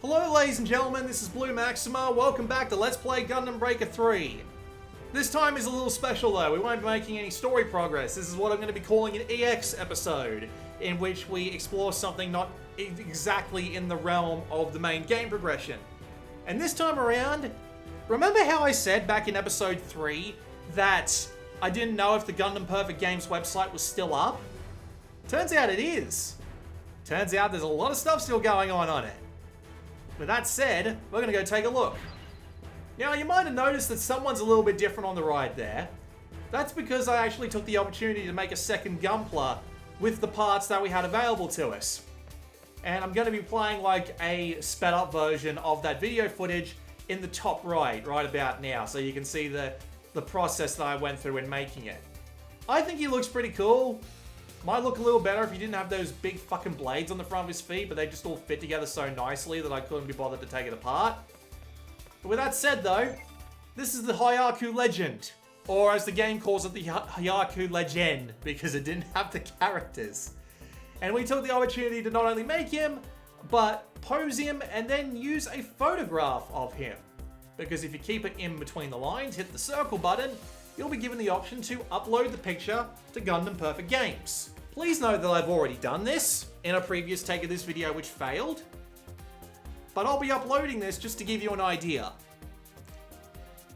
Hello ladies and gentlemen, this is Blue Maxima. Welcome back to Let's Play Gundam Breaker 3. This time is a little special though, we won't be making any story progress. This is what I'm going to be calling an EX episode, in which we explore something not exactly in the realm of the main game progression. And this time around, remember how I said back in episode 3 that I didn't know if the Gundam Perfect Games website was still up? Turns out it is. Turns out there's a lot of stuff still going on it. With that said, we're going to go take a look. Now, you might have noticed that someone's a little bit different on the ride there. That's because I actually took the opportunity to make a second Gunpla with the parts that we had available to us. And I'm going to be playing like a sped up version of that video footage in the top right about now, so you can see the process that I went through in making it. I think he looks pretty cool. Might look a little better if he didn't have those big fucking blades on the front of his feet, but they just all fit together so nicely that I couldn't be bothered to take it apart. But with that said though, this is the Hyaku Legend, or as the game calls it, the Hyaku Legend, because it didn't have the characters. And we took the opportunity to not only make him, but pose him and then use a photograph of him. Because if you keep it in between the lines, hit the circle button, you'll be given the option to upload the picture to Gundam Perfect Games. Please note that I've already done this in a previous take of this video which failed, but I'll be uploading this just to give you an idea.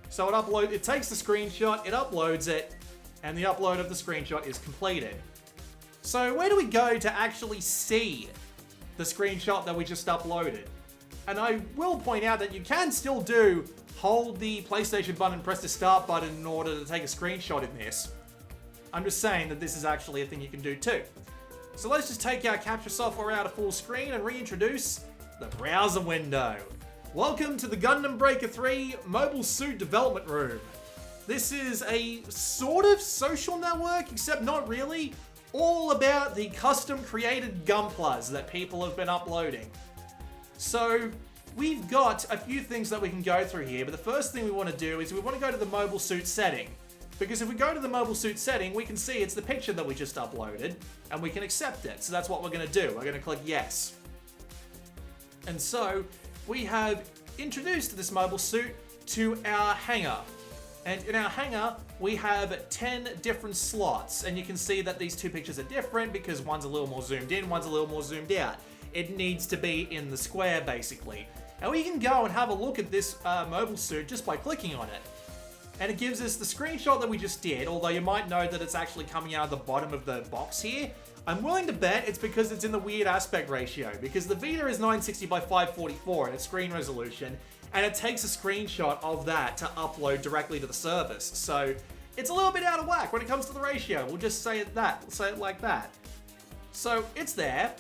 So it takes the screenshot, it uploads it, and the upload of the screenshot is completed. So where do we go to actually see the screenshot that we just uploaded? And I will point out that you can still hold the PlayStation button and press the start button in order to take a screenshot in this. I'm just saying that this is actually a thing you can do too. So let's just take our capture software out of full screen and reintroduce the browser window. Welcome to the Gundam Breaker 3 Mobile Suit Development Room. This is a sort of social network, except not really, all about the custom created Gunplas that people have been uploading. So we've got a few things that we can go through here, but the first thing we want to do is we want to go to the mobile suit setting. Because if we go to the mobile suit setting, we can see it's the picture that we just uploaded, and we can accept it. So that's what we're going to do. We're going to click yes. And so we have introduced this mobile suit to our hangar. And in our hangar, we have 10 different slots. And you can see that these two pictures are different because one's a little more zoomed in, one's a little more zoomed out. It needs to be in the square, basically. And we can go and have a look at this mobile suit just by clicking on it. And it gives us the screenshot that we just did, although you might know that it's actually coming out of the bottom of the box here. I'm willing to bet it's because it's in the weird aspect ratio, because the Vita is 960 by 544 in its screen resolution, and it takes a screenshot of that to upload directly to the service. So it's a little bit out of whack when it comes to the ratio. We'll just say it like that. So it's there.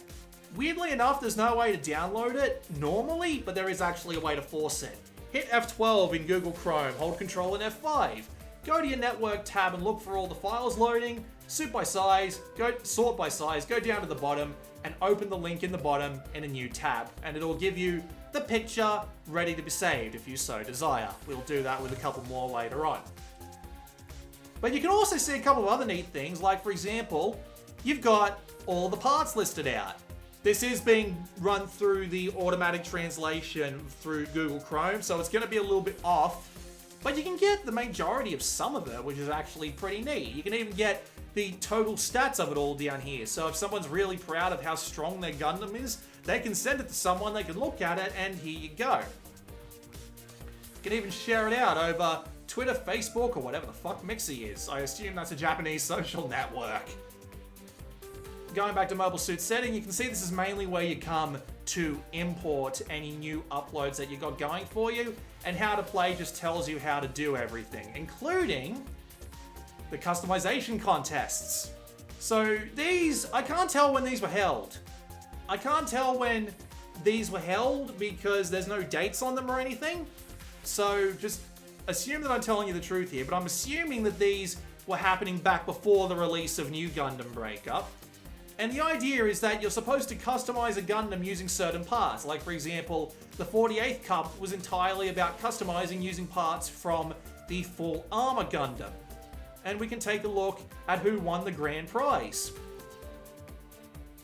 Weirdly enough, there's no way to download it normally, but there is actually a way to force it. Hit F12 in Google Chrome, hold Control and F5. Go to your network tab and look for all the files loading, sort by size, go down to the bottom, and open the link in the bottom in a new tab, and it'll give you the picture ready to be saved if you so desire. We'll do that with a couple more later on. But you can also see a couple of other neat things, like for example, you've got all the parts listed out. This is being run through the automatic translation through Google Chrome, so it's going to be a little bit off, but you can get the majority of some of it, which is actually pretty neat. You can even get the total stats of it all down here, so if someone's really proud of how strong their Gundam is, they can send it to someone, they can look at it, and here you go. You can even share it out over Twitter, Facebook, or whatever the fuck Mixi is. I assume that's a Japanese social network. Going back to mobile suit setting, you can see this is mainly where you come to import any new uploads that you got going for you, and how to play just tells you how to do everything, including the customization contests. So these, I can't tell when these were held. I can't tell when these were held because there's no dates on them or anything. So just assume that I'm telling you the truth here, but I'm assuming that these were happening back before the release of New Gundam Breaker. And the idea is that you're supposed to customize a Gundam using certain parts. Like, for example, the 48th Cup was entirely about customizing using parts from the Full Armor Gundam. And we can take a look at who won the grand prize.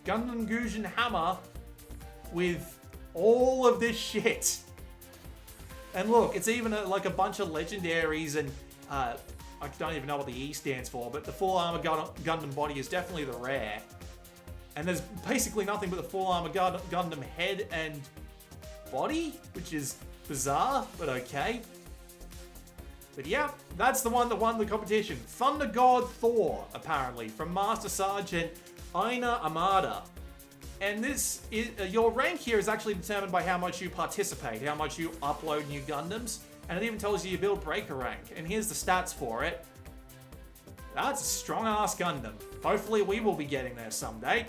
Gundam Gujin Hammer with all of this shit. And look, it's even like a bunch of legendaries and I don't even know what the E stands for, but the full armor Gundam body is definitely the rare. And there's basically nothing but the full armor Gundam head and body, which is bizarre, but okay. But yeah, that's the one that won the competition. Thunder God Thor, apparently, from Master Sergeant Aina Amada. And this is, your rank here is actually determined by how much you participate, how much you upload new Gundams, and it even tells you your build breaker rank. And here's the stats for it. That's a strong-ass Gundam. Hopefully we will be getting there someday.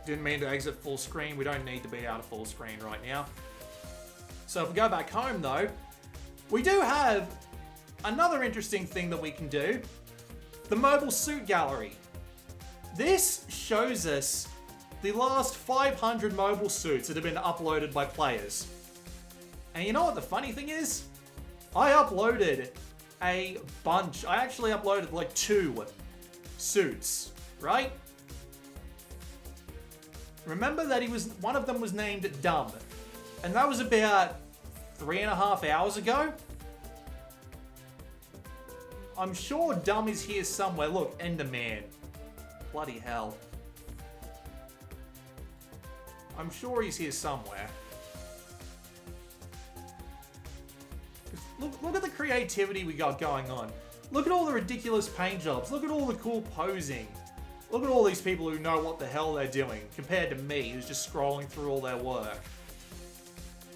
Didn't mean to exit full screen. We don't need to be out of full screen right now. So if we go back home, though, we do have another interesting thing that we can do. The mobile suit gallery. This shows us the last 500 mobile suits that have been uploaded by players. And you know what the funny thing is? I uploaded a bunch. I actually uploaded like 2 suits, right? Remember that one of them was named Dumb. And that was about 3.5 hours ago. I'm sure Dumb is here somewhere. Look, Enderman. Bloody hell. I'm sure he's here somewhere. Look at the creativity we got going on. Look at all the ridiculous paint jobs. Look at all the cool posing. Look at all these people who know what the hell they're doing, compared to me, who's just scrolling through all their work.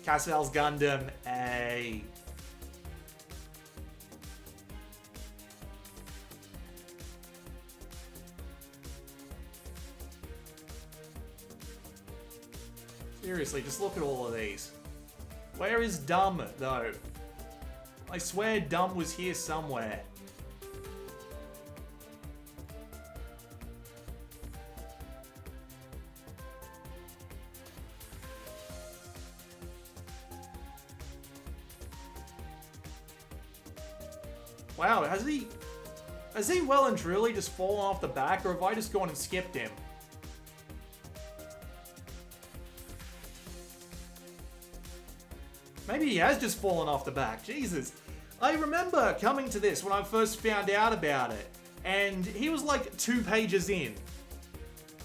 Cassell's Gundam, a... Seriously, just look at all of these. Where is Dumb, though? I swear Dumb was here somewhere. Wow, has he well and truly just fallen off the back, or have I just gone and skipped him? Maybe he has just fallen off the back. Jesus. I remember coming to this when I first found out about it, and he was like 2 pages in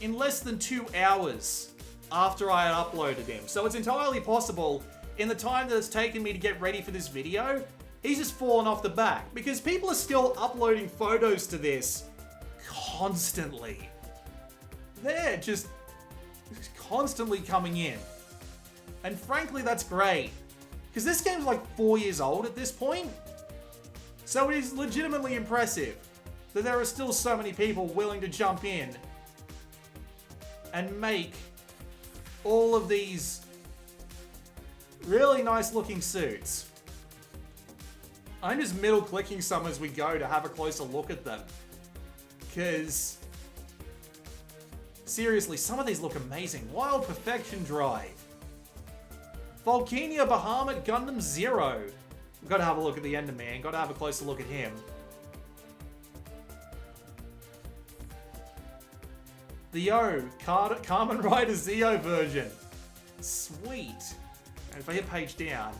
less than 2 hours after I had uploaded him. So it's entirely possible, in the time that it's taken me to get ready for this video, he's just fallen off the back, because people are still uploading photos to this constantly. They're just constantly coming in. And frankly, that's great. Because this game's like 4 years old at this point. So it is legitimately impressive that there are still so many people willing to jump in and make all of these really nice looking suits. I'm just middle clicking some as we go to have a closer look at them. Because seriously, some of these look amazing. Wild Perfection Drive. Volcania Bahamut Gundam Zero. We've got to have a look at the Enderman. Got to have a closer look at him. The Kamen Rider Zeo version. Sweet. And if I hit page down.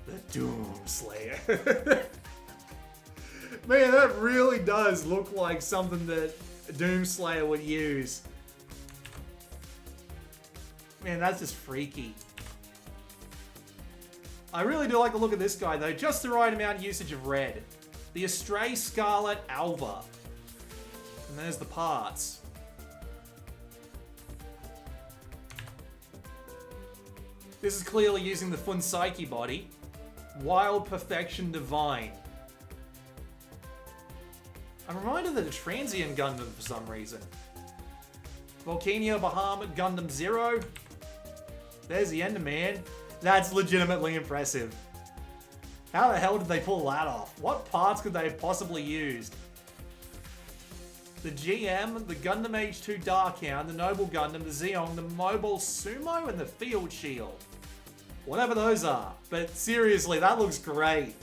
The Doom Slayer. Man, that really does look like something that Doom Slayer would use. Man, that's just freaky. I really do like the look of this guy, though. Just the right amount of usage of red. The Astray Scarlet Alva. And there's the parts. This is clearly using the Funsaiki body. Wild Perfection Divine. I'm reminded of the Transient Gundam for some reason. Volcania Bahamut Gundam Zero. There's the Enderman. That's legitimately impressive. How the hell did they pull that off? What parts could they have possibly used? The GM, the Gundam H2 Darkhound, the Noble Gundam, the Zeong, the Mobile Sumo, and the Field Shield. Whatever those are. But seriously, that looks great.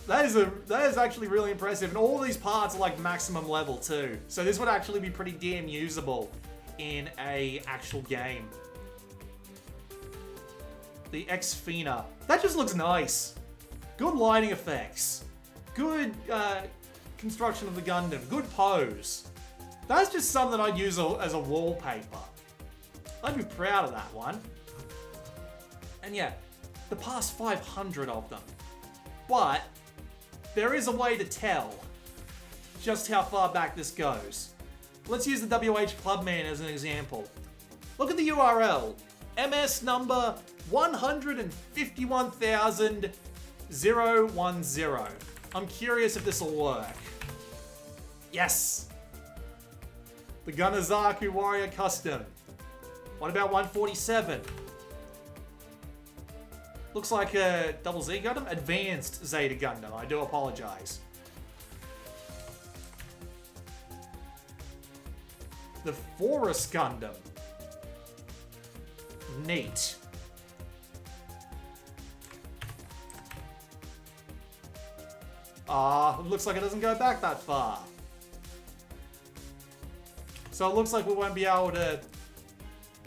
That is actually really impressive, and all these parts are like maximum level too. So this would actually be pretty damn usable in a actual game. The X1. That just looks nice. Good lighting effects. Good construction of the Gundam. Good pose. That's just something I'd use as a wallpaper. I'd be proud of that one. And yeah, the past 500 of them. But there is a way to tell just how far back this goes. Let's use the WH Clubman as an example. Look at the URL. MS number 151,010. I'm curious if this will work. Yes! The Gunazaku Warrior Custom. What about 147? Looks like a double Z Gundam? Advanced Zeta Gundam. I do apologize. The Forest Gundam. Neat. It looks like it doesn't go back that far. So it looks like we won't be able to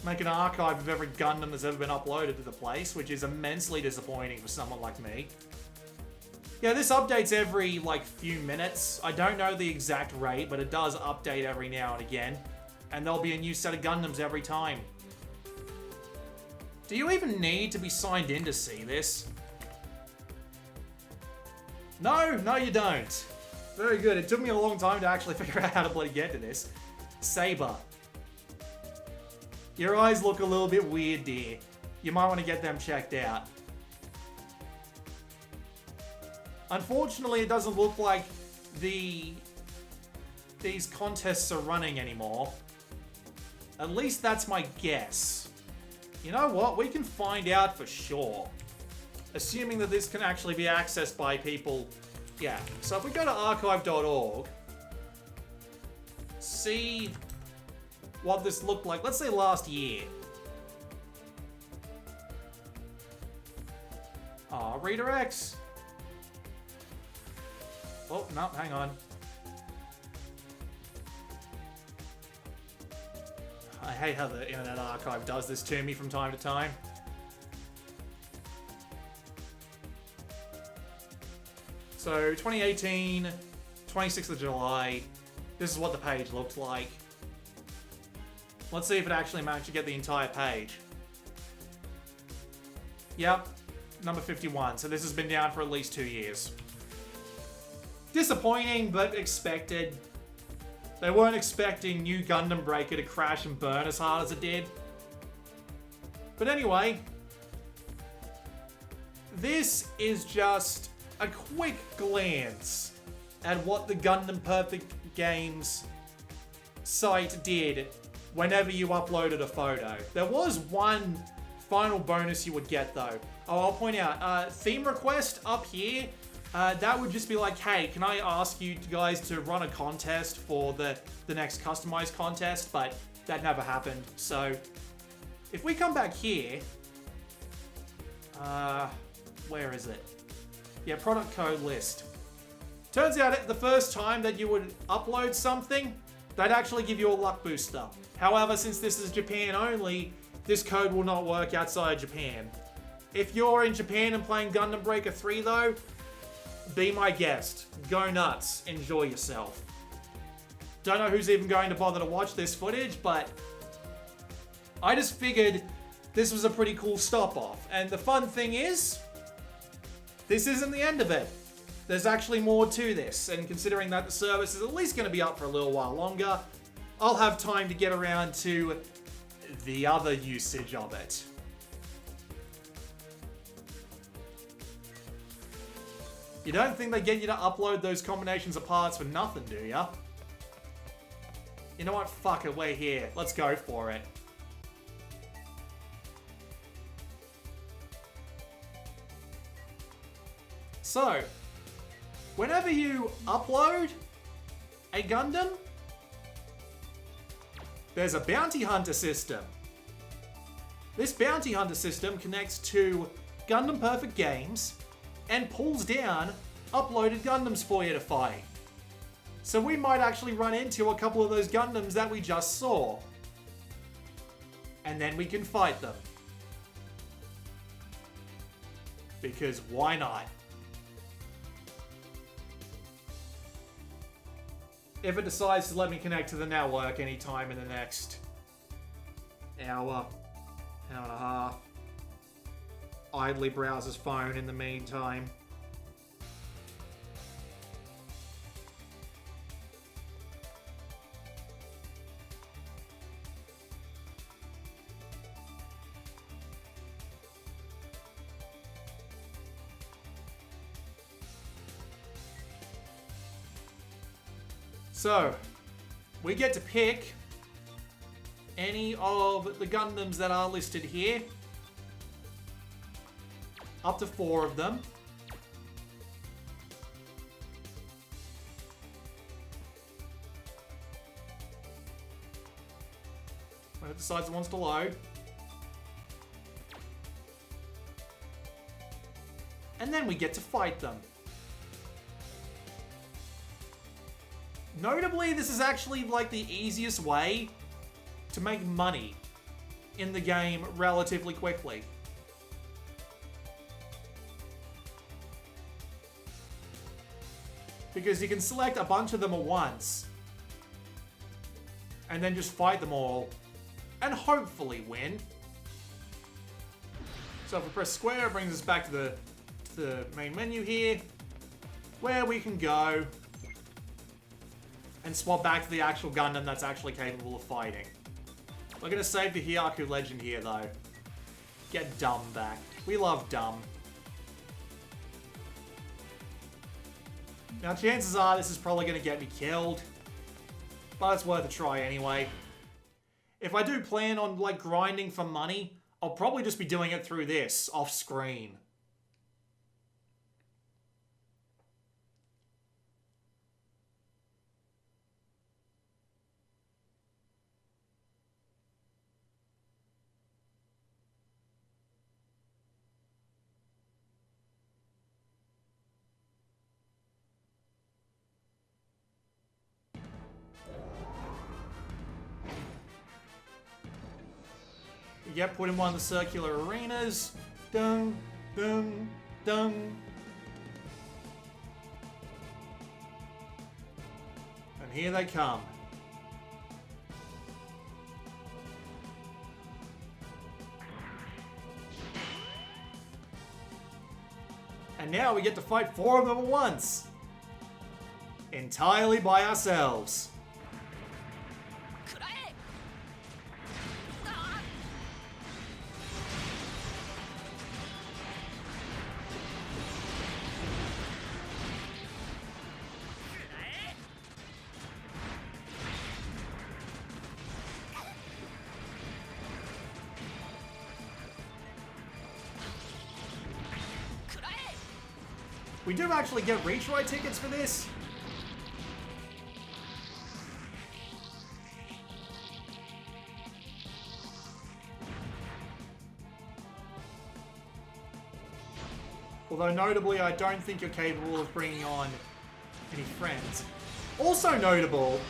make an archive of every Gundam that's ever been uploaded to the place, which is immensely disappointing for someone like me. Yeah, this updates every, like, few minutes. I don't know the exact rate, but it does update every now and again. And there'll be a new set of Gundams every time. Do you even need to be signed in to see this? No, you don't. Very good. It took me a long time to actually figure out how to bloody get to this. Saber. Your eyes look a little bit weird, dear. You might want to get them checked out. Unfortunately, it doesn't look like these contests are running anymore. At least that's my guess. You know what? We can find out for sure. Assuming that this can actually be accessed by people. Yeah. So if we go to archive.org, see what this looked like. Let's say last year. Redirects. Oh, no, hang on. I hate how the Internet Archive does this to me from time to time. So, 2018, 26th of July, this is what the page looked like. Let's see if it actually managed to get the entire page. Yep, number 51. So this has been down for at least 2 years. Disappointing, but expected. They weren't expecting New Gundam Breaker to crash and burn as hard as it did. But anyway, this is just a quick glance at what the Gundam Perfect Games site did whenever you uploaded a photo. There was one final bonus you would get though. Oh, I'll point out, theme request up here, that would just be like, hey, can I ask you guys to run a contest for the next customized contest? But that never happened. So if we come back here, where is it? Yeah, product code list. Turns out the first time that you would upload something, they'd actually give you a luck booster. However, since this is Japan only, this code will not work outside Japan. If you're in Japan and playing Gundam Breaker 3 though, be my guest. Go nuts. Enjoy yourself. Don't know who's even going to bother to watch this footage, but I just figured this was a pretty cool stop-off. And the fun thing is, this isn't the end of it. There's actually more to this, and considering that the service is at least going to be up for a little while longer, I'll have time to get around to the other usage of it. You don't think they get you to upload those combinations of parts for nothing, do ya? You know what? Fuck it, we're here. Let's go for it. So, whenever you upload a Gundam, there's a bounty hunter system. This bounty hunter system connects to Gundam Perfect Games and pulls down uploaded Gundams for you to fight. So we might actually run into a couple of those Gundams that we just saw. And then we can fight them. Because why not? If it decides to let me connect to the network anytime in the next hour and a half. Idly browse his phone in the meantime. So, we get to pick any of the Gundams that are listed here. Up to 4 of them. When it decides it wants to load. And then we get to fight them. Notably, this is actually like the easiest way to make money in the game relatively quickly. Because you can select a bunch of them at once and then just fight them all and hopefully win. So if we press square, it brings us back to the main menu here where we can go and swap back to the actual Gundam that's actually capable of fighting. We're going to save the Hyaku Legend here, though. Get Dumb back. We love Dumb. Now, chances are this is probably going to get me killed, but it's worth a try anyway. If I do plan on, like, grinding for money, I'll probably just be doing it through this, off-screen. Yep, put in one of the circular arenas. Dun, dun, dun. And here they come. And now we get to fight 4 of them at once. Entirely by ourselves. We do actually get retry tickets for this. Although notably, I don't think you're capable of bringing on any friends. Also notable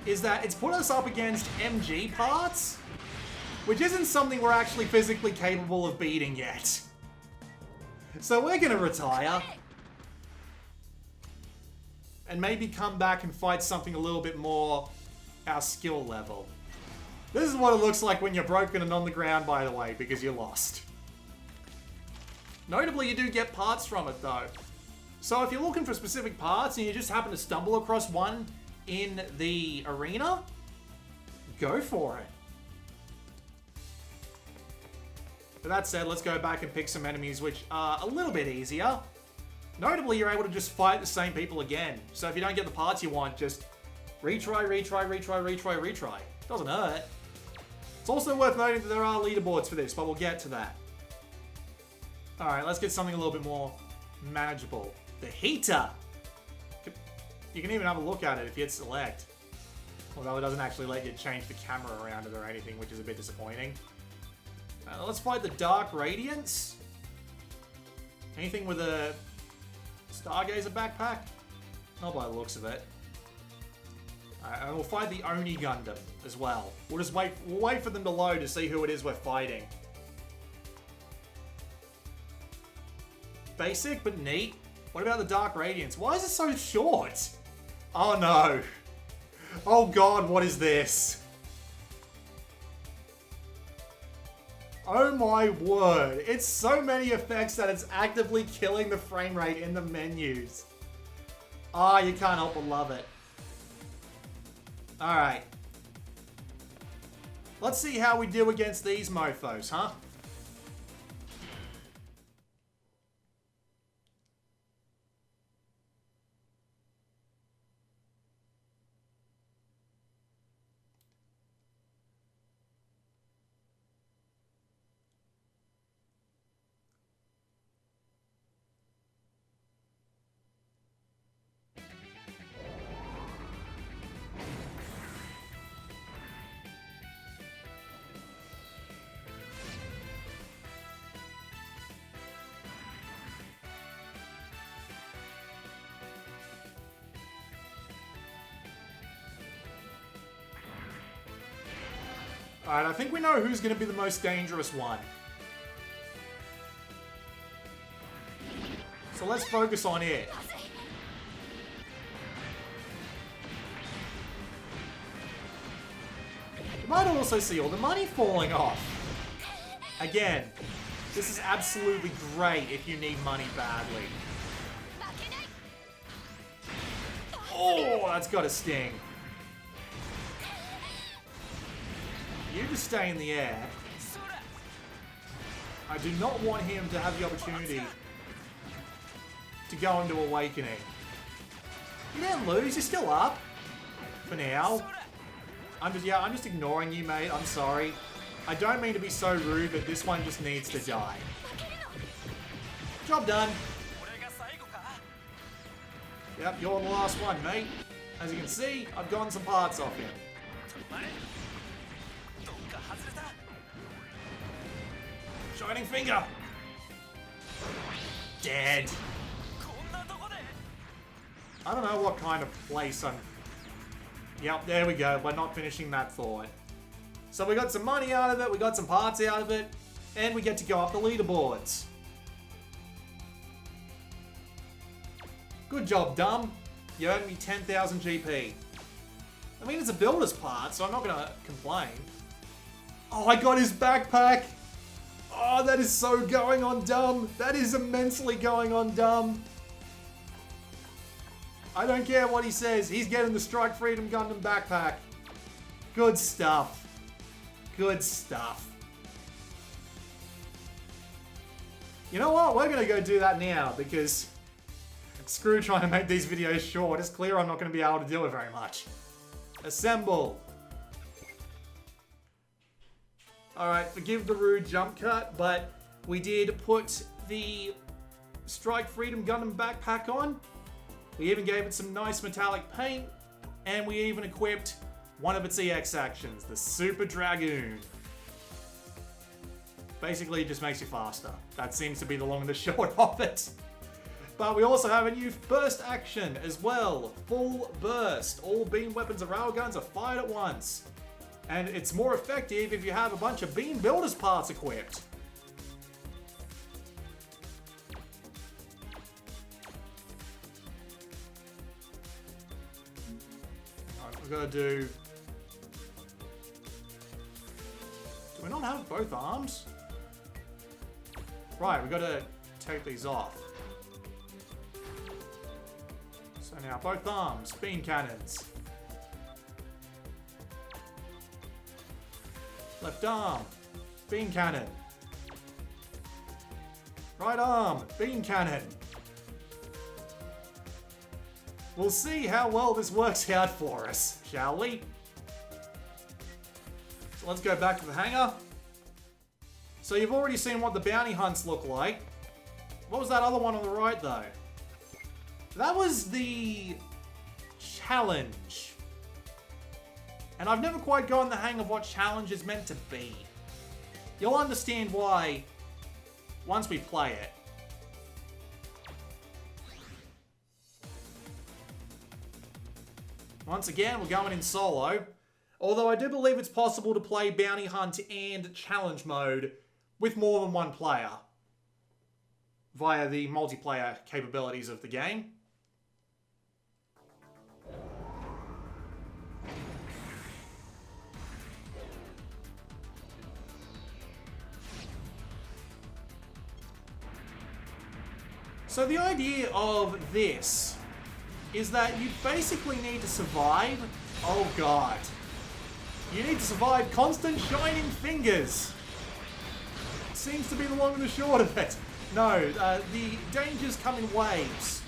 is that it's put us up against MG parts, which isn't something we're actually physically capable of beating yet. So we're gonna retire. And maybe come back and fight something a little bit more our skill level. This is what it looks like when you're broken and on the ground, by the way, because you lost. Notably, you do get parts from it, though. So if you're looking for specific parts and you just happen to stumble across one in the arena, go for it. But that said, let's go back and pick some enemies which are a little bit easier. Notably, you're able to just fight the same people again. So if you don't get the parts you want, just retry, retry, retry, retry, retry. Doesn't hurt. It's also worth noting that there are leaderboards for this, but we'll get to that. Alright, let's get something a little bit more manageable. The heater! You can even have a look at it if you hit select. Although it doesn't actually let you change the camera around it or anything, which is a bit disappointing. Let's fight the Dark Radiance. Anything with a Stargazer backpack? Not by the looks of it. Alright, and we'll fight the Oni Gundam as well. We'll just wait for them to load to see who it is we're fighting. Basic, but neat. What about the Dark Radiance? Why is it so short? Oh no. Oh god, what is this? Oh my word. It's so many effects that it's actively killing the frame rate in the menus. Ah, you can't help but love it. Alright. Let's see how we do against these mofos, huh? Alright, I think we know who's going to be the most dangerous one. So let's focus on it. You might also see all the money falling off. Again, this is absolutely great if you need money badly. Oh, that's got a sting. You just stay in the air. I do not want him to have the opportunity to go into Awakening. You didn't lose, you're still up. For now. I'm just ignoring you, mate. I'm sorry. I don't mean to be so rude, but this one just needs to die. Job done. Yep, you're the last one, mate. As you can see, I've gotten some parts off him. Shining finger! Dead! I don't know what kind of place I'm... Yep, there we go. We're not finishing that thought. So we got some money out of it, we got some parts out of it, and we get to go up the leaderboards. Good job, Dumb. You earned me 10,000 GP. I mean, it's a builder's part, so I'm not gonna complain. Oh, I got his backpack! Oh, that is so going on Dumb. That is immensely going on Dumb. I don't care what he says. He's getting the Strike Freedom Gundam backpack. Good stuff. Good stuff. You know what? We're going to go do that now because screw trying to make these videos short. It's clear I'm not going to be able to do it very much. Assemble. Alright, forgive the rude jump cut, but we did put the Strike Freedom Gundam backpack on. We even gave it some nice metallic paint, and we even equipped one of its EX actions, the Super Dragoon. Basically, it just makes you faster. That seems to be the long and the short of it. But we also have a new burst action as well. Full burst. All beam weapons and railguns are fired at once. And it's more effective if you have a bunch of beam builders parts equipped. Alright, we've got to do... Do we not have both arms? Right, we've got to take these off. So now both arms, beam cannons. Left arm, beam cannon. Right arm, beam cannon. We'll see how well this works out for us, shall we? So let's go back to the hangar. So you've already seen what the bounty hunts look like. What was that other one on the right though? That was the challenge. And I've never quite gotten the hang of what challenge is meant to be. You'll understand why once we play it. Once again, we're going in solo. Although I do believe it's possible to play Bounty Hunt and Challenge Mode with more than one player via the multiplayer capabilities of the game. So the idea of this is that you basically need to survive. Oh god. You need to survive constant shining fingers. Seems to be the long and the short of it. No, the dangers come in waves.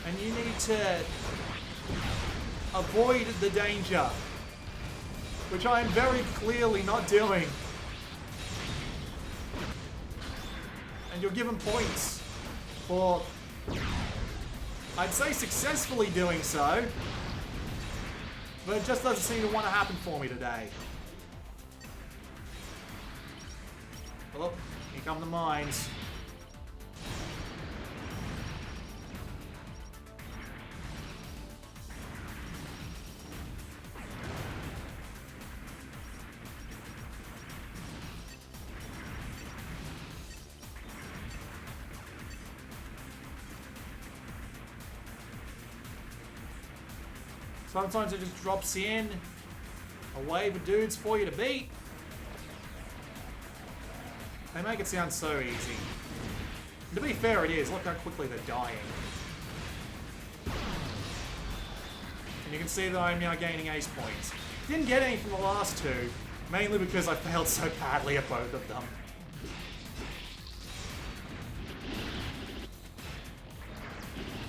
And you need to avoid the danger. Which I am very clearly not doing. And you're given points for, I'd say, successfully doing so. But it just doesn't seem to want to happen for me today. Oh, here come the mines. Sometimes it just drops in a wave of dudes for you to beat. They make it sound so easy. And to be fair, it is. Look how quickly they're dying. And you can see that I'm now gaining ace points. Didn't get any from the last two, mainly because I failed so badly at both of them.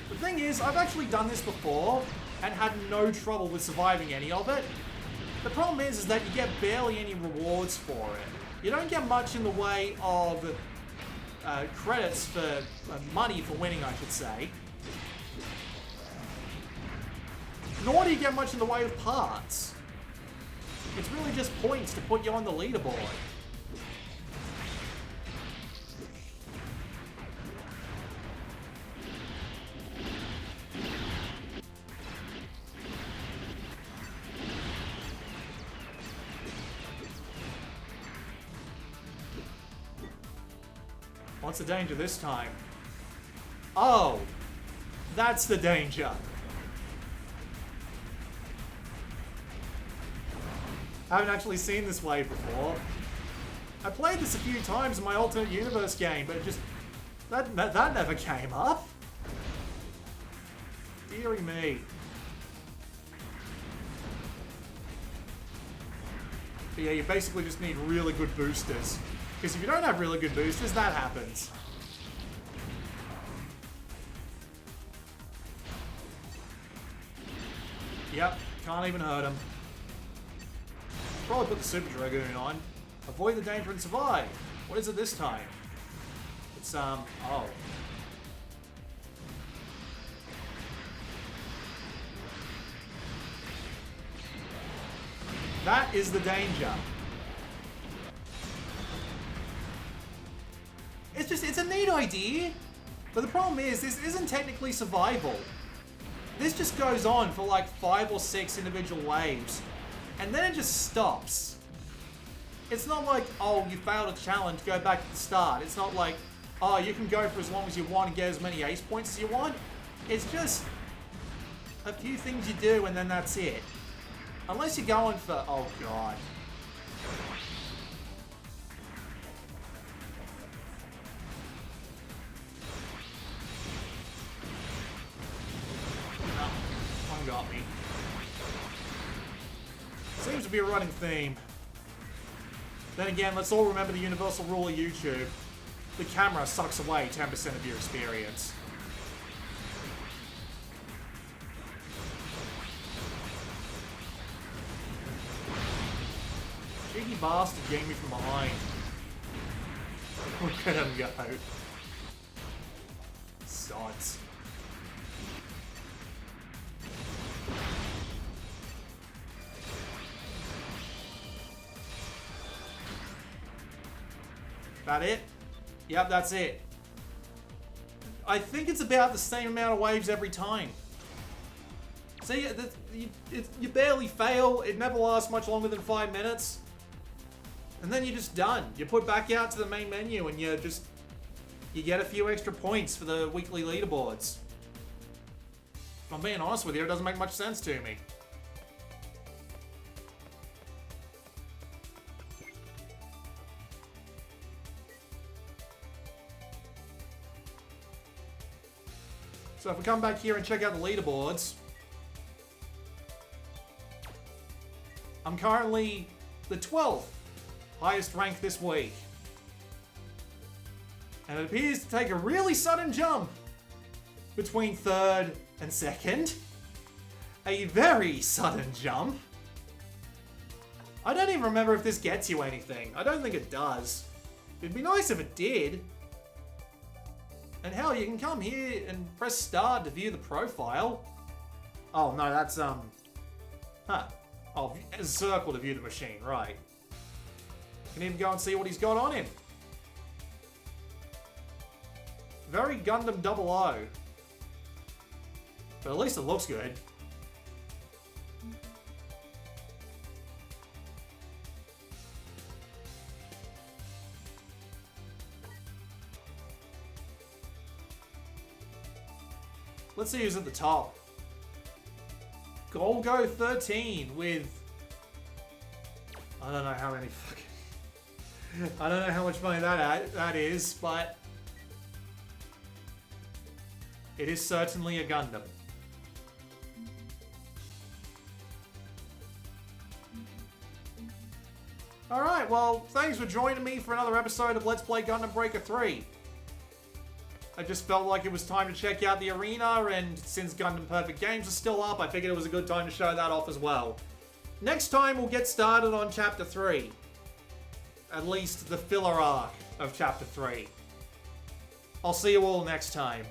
The thing is, I've actually done this before and had no trouble with surviving any of it. The problem is that you get barely any rewards for it. You don't get much in the way of credits for money for winning, I should say. Nor do you get much in the way of parts. It's really just points to put you on the leaderboard. What's the danger this time? Oh, that's the danger. I haven't actually seen this wave before. I played this a few times in my alternate universe game, but it just that never came up. Deary me. But yeah, you basically just need really good boosters. Because if you don't have really good boosters, that happens. Yep, can't even hurt him. Probably put the Super Dragoon on. Avoid the danger and survive. What is it this time? It's, oh. That is the danger. It's a neat idea, but the problem is this isn't technically survival. This just goes on for like 5 or 6 individual waves, and then it just stops. It's not like, oh, you failed a challenge, go back to the start. It's not like, oh, you can go for as long as you want and get as many ace points as you want. It's just a few things you do and then that's it. Unless you're going for, oh god. Got me. Seems to be a running theme. Then again, let's all remember the universal rule of YouTube. The camera sucks away 10% of your experience. Cheeky bastard getting me from behind. Look at him go. Sods. That it? Yep, that's it. I think it's about the same amount of waves every time. See, you barely fail. It never lasts much longer than 5 minutes. And then you're just done. You put back out to the main menu and you get a few extra points for the weekly leaderboards. If I'm being honest with you, it doesn't make much sense to me. So if we come back here and check out the leaderboards, I'm currently the 12th highest rank this week. And it appears to take a really sudden jump between 3rd and 2nd. A very sudden jump. I don't even remember if this gets you anything. I don't think it does. It'd be nice if it did. And hell, you can come here and press start to view the profile. Oh, no, that's, Oh, circle to view the machine, right. You can even go and see what he's got on him. Very Gundam 00. But at least it looks good. Let's see who's at the top. Golgo 13 with... I don't know how many fucking... I don't know how much money that is, but... it is certainly a Gundam. Alright, well, thanks for joining me for another episode of Let's Play Gundam Breaker 3. I just felt like it was time to check out the arena, and since Gundam Perfect Games is still up, I figured it was a good time to show that off as well. Next time, we'll get started on Chapter 3. At least the filler arc of Chapter 3. I'll see you all next time.